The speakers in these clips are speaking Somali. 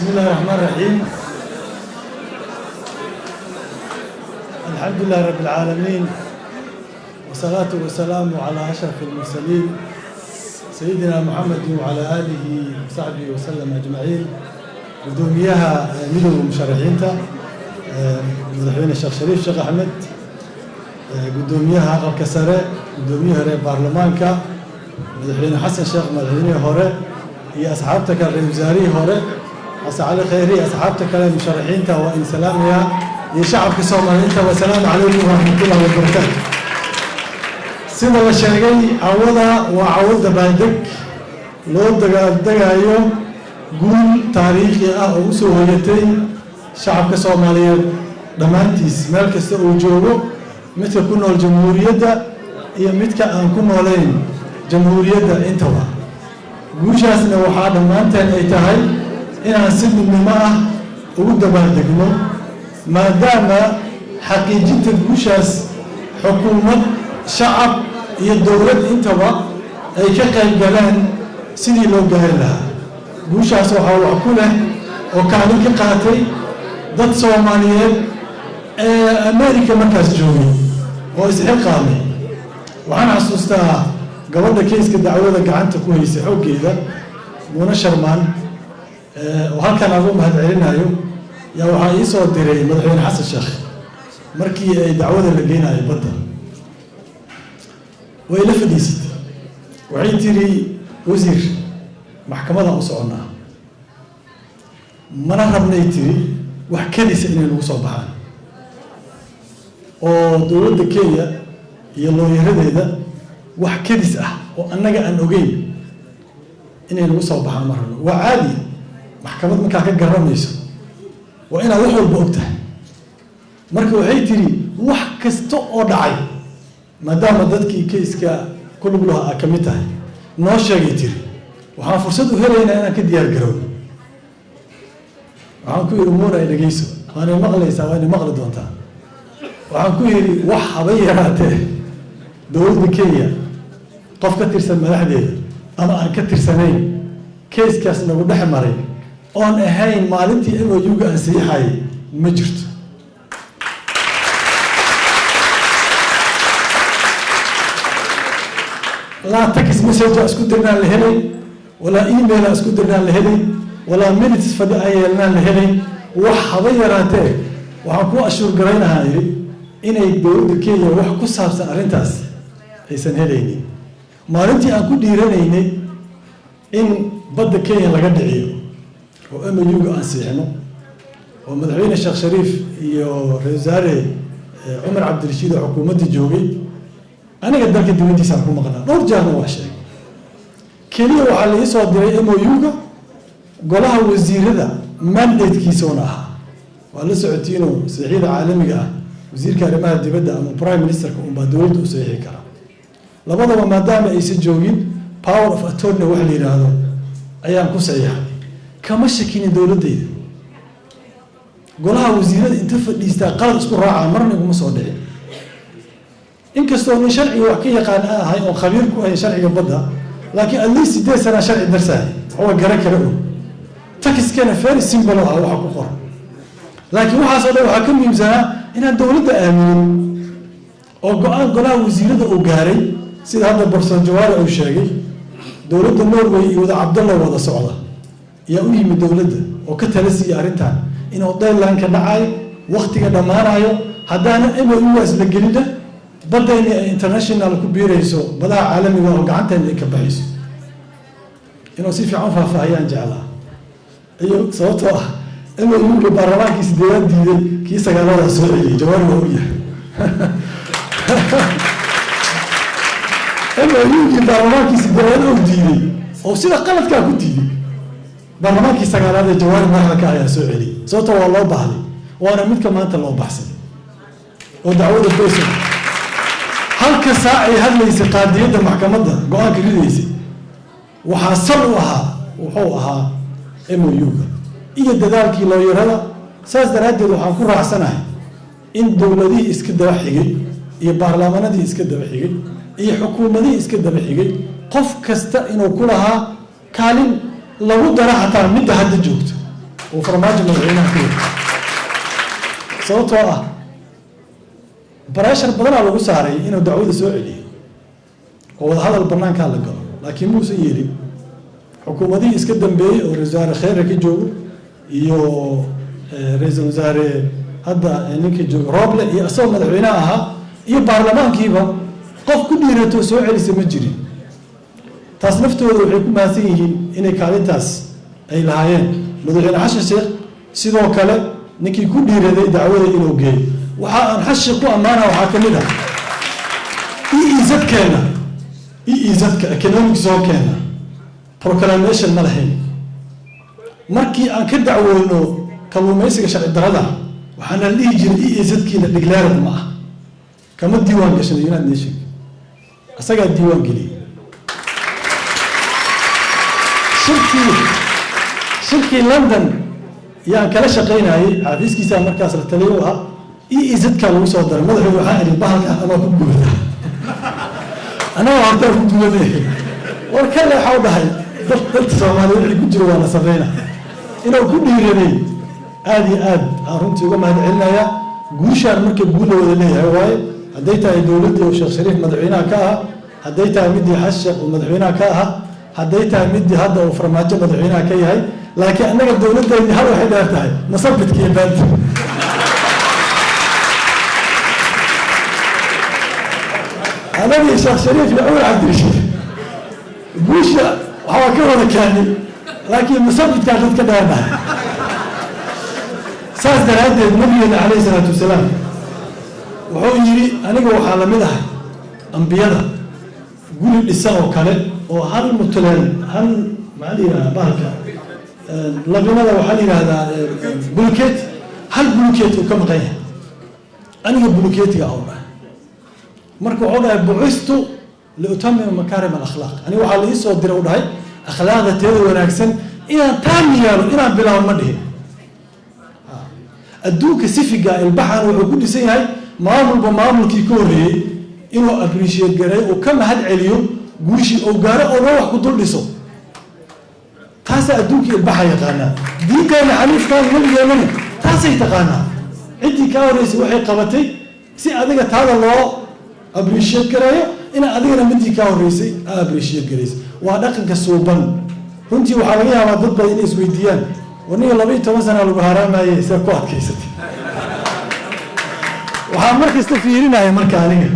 بسم الله الرحمن الرحيم. الحمد لله رب العالمين، والصلاة والسلام على أشرف المرسلين سيدنا محمد وعلى آله وصحبه وسلم أجمعين. قدوميها مدو مشرحين مدحوين الشيخ شريف الشيخ أحمد، قدوميها قبل كسرة، قدوميها رئيس برلمانكا مدحوين حسن الشيخ مدحوين هوري، هي أصحابتك الرئيساري هوري أسعى خيري أصحابتك المشرحين وإن سلام يا شعب كسومالي والسلام عليكم ورحمة الله وبركاته. سيدا الشيخي عوضا وعوضا بعدك لو دقايو قول تاريخي أو سوهيتي شعب كسومالي دمانتيس مالكس أوجوغو مثل كنا الجمهورية هي مثل أن كنا لين جمهورية انتوا قوشاسنا وحادا مانتين ايتهاي inaan si midnimo ah ugu dabaaldegno maadaama xaqiijinta guushaas xukuumad shacab iyo dowlad intaba ay ka qayb galeen sidii loo gaari lahaa. guushaas waxaa wax ku leh oo kaalin ka qaatay dad Soomaaliyeed ee Ameerika markaas joogay oo isxilqaamay. waxaan xasuustaa gabadha keyska dacwada gacanta ku haysay xoggeeda Muna Sharman وهالكان أقوم هالعلنايو يا وحي صوت دري مدحين حسن الشيخ مركي دعوة اللي جينا يبدأ وإلى فديست وعين تري وزير محكمة وصعنا ما نهرب نيتري وحكدي سئنا الوصول بحال ودولد كيا يلو يهرد هذا وحكدي سأ وأنا أن أجيب إن الوصول بحال مرة وعادي محكمة ما كان كجرميسو وأنا وحول بوقته مركو عيتري وحكستو أضعي ما دام ضدك كيس كل بلوها أكملتها ناشا عيتري وها فرصته هنا أنا كديار جرو وعن كل أمور إلى جيسو وأنا مغلس وأنا مغلط وانتا وعن كل وحبيراته دول بكية قف كتير سنة لحدة أنا كتير سنين كيس كاس نقول نحمري أن أهين مالتي إما يوجا أنسيحي مجرد لا تكس مسج أسكتنا لهني ولا إيميل أسكتنا لهني ولا مينتس فدائينا لهني وحضيراته وحكو أشور قرينا هاي إن يدور دكية وحكو سابسا أرنتاس هيسن هليني مالتي أكو ديرانيني إن بد كية لقد عيو وأما يوجا أنسيحنا ومدحوين الشيخ شريف يورزاري عمر عبد الرشيد وحكومة الجوغي أنا قد ذاك الدوينتي سامكم مغنى نرجعنا واشي كليه وحالي يسوى ديري أما يوجا قولها وزير ذا مانديت كيسونها وقال سعودينو سعيد عالمي وزير كارمها ديبدا أما برايم مينستر كون بادولد وسيحي كرا لبضا ما دام أيسي جوغين باور اوف اتورني وحلي هذا أيام كوسعيها كما شكيني دولة دي قولها وزيرة انت فديستا قال اسكو راعة مرني ومصودعي إن كستوني شرعي وحكي قال هاي أو خبيركو هاي شرعي بدها لكن اللي سيدي سنة شرعي درسها هو قرأك له تكس كان فاري سيمبلوها وحكو قرأ لكن وحاصل له حكم يمزها إن الدولة آمين قولها وزيرة وقاري سيد هذا برسان جواري أو شاقي دولة النروي وذا عبد الله وذا سعودة يا أولي من دولته وكتلسي أرنتها إنه ضيل لان كدعاي وقت كده ما رايو هدانا إما يواس للجلدة بدأ إن إنترناشنال كبيريسو بدأ عالمي وقعنته إنه كبحيسو إنه سيف عنفها فهيان جعلها أيوه صوته إما يقول برلمان كيس ديال دي كيس قالوا سوري جواري وهوية إما يقول برلمان كيس ديال دي أو سيدا قلت كاكو دي برلمانكii sagaalaad ee jawaari marxalka ayaa soo celiyay sababtoo waa loo baahday waana midka maanta loo baxsan oo dacwada beesha halka saac ay hadlaysay qaadiyada maxkamadda go'aanka ridaysay waxaa sal u ahaa wuxuu ahaa MOU-ga iyo dadaalkii loo yarada saas daraadeed waxaan ku raacsanahay in dowladihii iska daba xigay iyo baarlamaanadii iska daba xigay iyo xukuumadihii iska daba xigay qof kasta inuu ku lahaa kaalin lagu dara xataa midda hadda joogto وفرماجة مدعينا فيه صوتوا براشر بدنا على قصاري إنه دعوة سعودي وهذا البرنامج كان لقاه لكن مو سيدي حكومة دي إسكندر بي ورزار خير كيجو يو رئيس الوزراء هذا يعني كيجو روبلا يأصل مدعيناها برلمان كيبا قف كل يرتو سعودي سمجري تصنفته وحكم هذه إن كانت تاس أي لهاين مدعين عشر شيخ سيدو كلا نكي كل يرتو دعوة إلى وجه وحنحشق أمانة وحاكمنا إيزد كنا إيزد كأكاديميك زو كنا proclamation ملحين مركي أن كدعوة إنه كلوميسك شرع الدرجة وحنا اللي يجي إيزد كنا ديكلارد معه كم الديوان كشنا يونان نيشن أساق الديوان قلي شركة لندن يعني كلا شقينا هي عفيز كيسا مركز التليوها إيزد كانوا يصدر مدحوا وحائل البحر أنا بقوله أنا وعطيه بقوله وكلا حاول هاي ضلت سوالي اللي كجروا أنا سفينة إنه كل يرني آدي أرنتي وما هنعلنا يا جوشة مركب بقوله ولا ليه هواي هديتها دولتي وشيخ شريف مدعينا كاها هديتها مدي حشق ومدعينا كاها هديتها مدي هذا وفرماجة مدعينا كي هاي لكن أنا دولتي اللي هذا واحد أفتحي نصبت كيبات أنا من شيخ شريف الأول عبد الرشيد بوشة وهو كذا كاني لكن مصبت كانت كذا ساس دراد النبي عليه الصلاة والسلام وهو يجري أنا جو حالة مده أنبياء قول الإسلام وكله وهل متلين هل ما أدري بارك لبنا لو حالي هذا بلوكيت هل بلوكيت وكم غير أنا بلوكيت يا الله marka wuxuu dhahay buuxistu لأتمم مكارم الأخلاق أنا وحال إيسو الدرا ودهاي أخلاق تيري وناكسن إنا تانيالو إنا بلا مده الدوك سفقة البحر وعقود سيهاي معامل كيكوري إنه أبريشيت جراي وكم هاد عليو قوشي أو جارة أو روح كدول لسو تاسع الدوك البحر يقانا دي كان حنيف كان نبي يمنه تاسع يتقانا عندي كاوريس وحي قبتي سي أديك هذا الله أبريشيت جراي إن أدينا مدي كاوريسي أبريشيت جرايس وهذا كسوبان runtii waxaa laga yaabaa dad badan inay isweydiiyaan waniga 12 sano lagu haraamaayay sida ku adkaysatay waxaan markasta fiirinahay marka aniga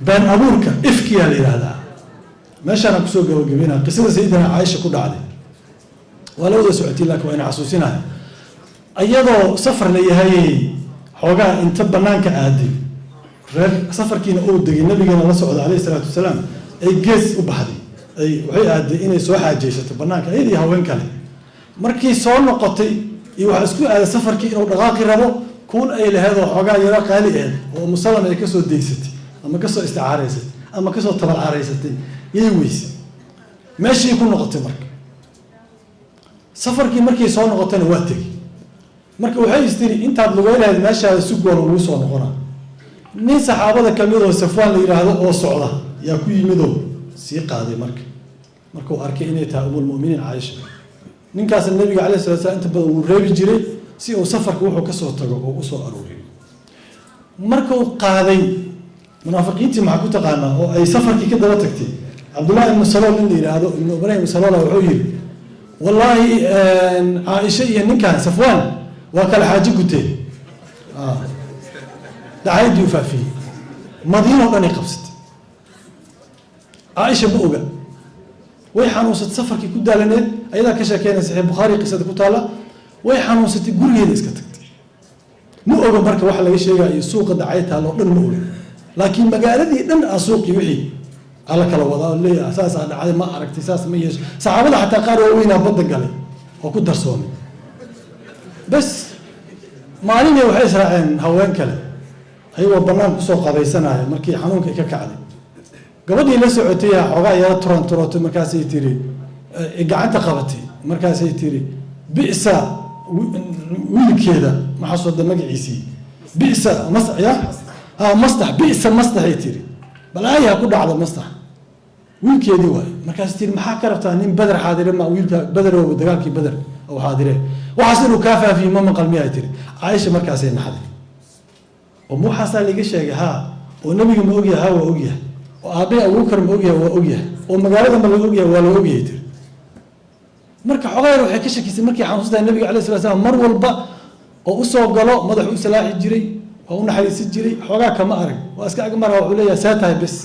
baan abuurka ifkiya la yiraahdaa meeshaan ku soo gabagabeynaa qisada sayidina Aisha ku dhacday walawada socotay laakiin waa in xasuusinahay ayadoo safar la yahay xoogaa inta banaanka aaday reer safarkiina uu degay nabigeena la socdo alayhi salaatu wasalaam ay gees u baxday ay waxay aaday inay soo xaajeysatay banaanka ayadii haween kale markii soo noqotay iyo waxa isku aaday safarkii inuu dhaqaaqi rabo kuul ay lahayd oo xogaa yara qaali ah oo musallam ay ka soo deysatay ama ka soo isticaaraysatay ama ka soo tabaaraysatay yey weys meeshii ku noqotay marka safarkii markii soo noqotayna waa tagay marka waxay istiri intaad lugeeynayd meesha suuqooda ugu soo noqona nin saxaabada kamid oo Safwan la yiraahdo oo socda yaa ku yimido sii qaaday markuu arkay inay tahay umul muuminiin Aisha ninkaas nabiga kaleey sallallahu inta badan uu reebi jiray si uu safarka wuxuu ka soo tago oo u soo arooriyo markuu qaaday munaafiqiintii ma ku taqaana oo ay safarkii ka daba tagtay Abdullah ibn Salul in yiraahdo ibn Ibrahim Salul wuxuu yiri wallahi Aisha iyo ninkan Safwan waa kala xaaji gutay دعاية يوفافي مدينة وأنا قبست عائشة بؤجة ويحنوست سفر كي كده لنا أيضا كشكينا صحيح البخاري قصة كتالة ويحنوست يقول لي نسكتك مو أوجا بركة واحد لقى شيء السوق دعايتها لو دن مول لكن مجالدي دن السوق يوحي على كلا وضع اللي أساس أنا عادي ما أعرف أساس ميش صعبنا حتى قالوا وين بدك عليه وكنت درسوني بس ما عليني وحيس راعين هوين كله أيوة برنامج سوق قبيسنا مركي حنونك كعدي قبل لا سعودية حقا يا ترون مركزي تيري قعدت قبتي مركزي تيري بئس ويل كذا ما حصل دمج عيسي بئس مصح يا مصلح بئس مصلح تيري بلا يا كل على مصلح ويل كذا واي مركزي تيري ما حكرت أني بدر حاضر ما ويل بدر ودقالك بدر أو حاضره waxaas inuu kaa faafiyo ma maqal miyaa tiri caaisha markaasay naxday oo muuxaasaa liiga sheegay haa oo nabiga ma ogyahay haa waa ogyahay oo aabbay abuubakar ma ogyahay waa ogyahay oo magaalada ma la ogyahay waa la ogyahay tiri marka xogaayar waxay ka shakisay markii xanuunsantahay nabiga calayhi salatu wasalaam mar walba oo u soo galo madax u salaaxi jiray waa u naxariisan jiray xoogaa kama arag waa iska agmara wuxuu leeyahay saa tahay bes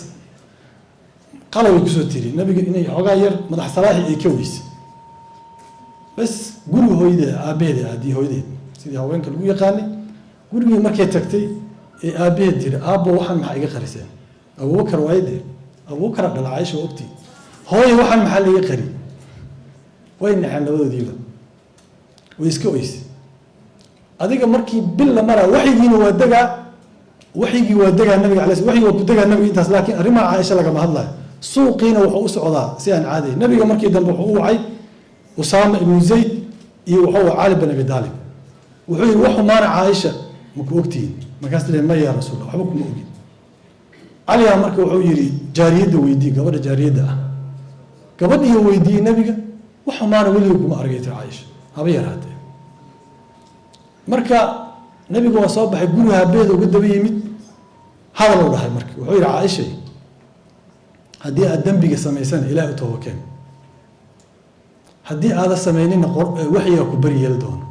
qalaway kusoo tiri nabiga inay xoogaa yar madax salaaxi ay ka weysay bes guriga hooyadeed aabbaheed aadii hooyadeed sidii haweenka lagu yaqaanay gurigii markay tagtay ee aabbaheed tiri aabbo waxaan maxaa iga qariseen abuubakar waayadee abuubakar dhala caaisha waa ogtii hooye waxaan maxaa laiga qari way naxeen labadoodiiba way iska oysay adiga markii bil la maraa waxyigiina waa degaa waxyigii waa degaa nabiga calay waxyi waa ku degaa nabiga intaas laakiin arrimaha caaisha lagama hadlayo suuqiina wuxuu u socdaa si aan caadi nabiga markii dambe wuxuu u wacay usaama ibnu zayd iyo wuxuu cali bin abi daalib wuxuu yidhi wax xumaana caaisha maku ogtihiin markaas lee ma yaa rasuul waxba kuma ogin caligaa marka wuxuu yidhi jaariyadda weydii gabadha jaariyadda ah gabadhiiyo weydiiyey nabiga wax xumaana weligii kuma argay tir caaisha haba yaraatee marka nabigu waa soo baxay guriga habeeda uga daba yimid hadal u dhahay marka wuxuu yidhi caaisha haddii aad dembiga samaysana ilaahay u toobakeen haddii aada samaynina waxyigaa ku bari yeeli doono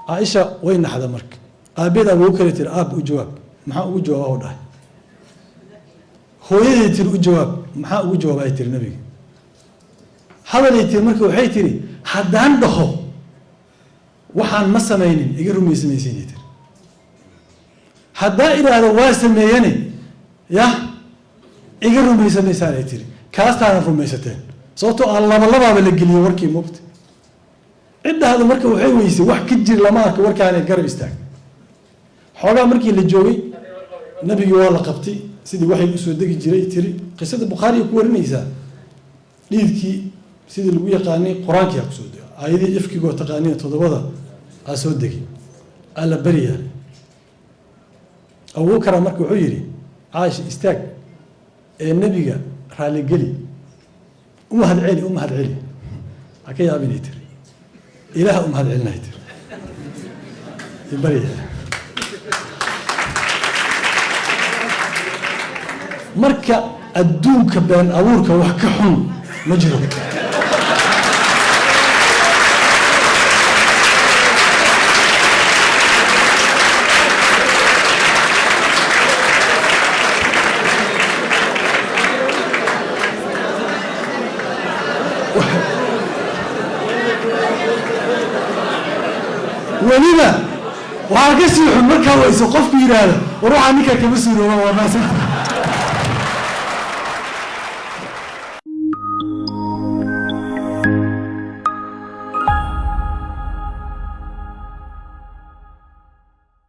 caaisha way naxda marka aabbeed abuubakar tiri aab u jawaab maxaa ugu jawaaba u dhahay hooyaday tiri u jawaab maxaa ugu jawaabay tiri nabiga hadalay tiri marka waxay tiri haddaan dhaho waxaan ma samaynin iga rumaysamaysiinay tiri haddaa idhaahdo waa sameeyane yah iga rumaysamaysaanay tiri kaastaana rumaysateen sababtoo aan labalabaaba la geliyey warkii mugta ciddaada marka waxay weysay wax ka jir lama arka warkaanay garab istaag xoogaa markii la joogay nabigii waa la qabtay sidii waxay usoo degi jiray tiri qisada bukhaariga ku warinaysaa dhiidkii sidii lagu yaqaanay qur-aankii aa kusoo dega aayadii ifkigoo taqaaniya 7 aa soo degi aa la beriyaa abuubakar marka wuxuu yidhi caaisha istaag ee nabiga raaligeli u mahad celi ha ka yaabinay tiri ilaah u mahad celinay tiri beriyaa marka adduunka been abuurka wax ka xun ma jiro weliba waxaa ka sii xun markaa wayso qofku yidhaahdo war waxaa ninkaa kama suurooba waa maasanta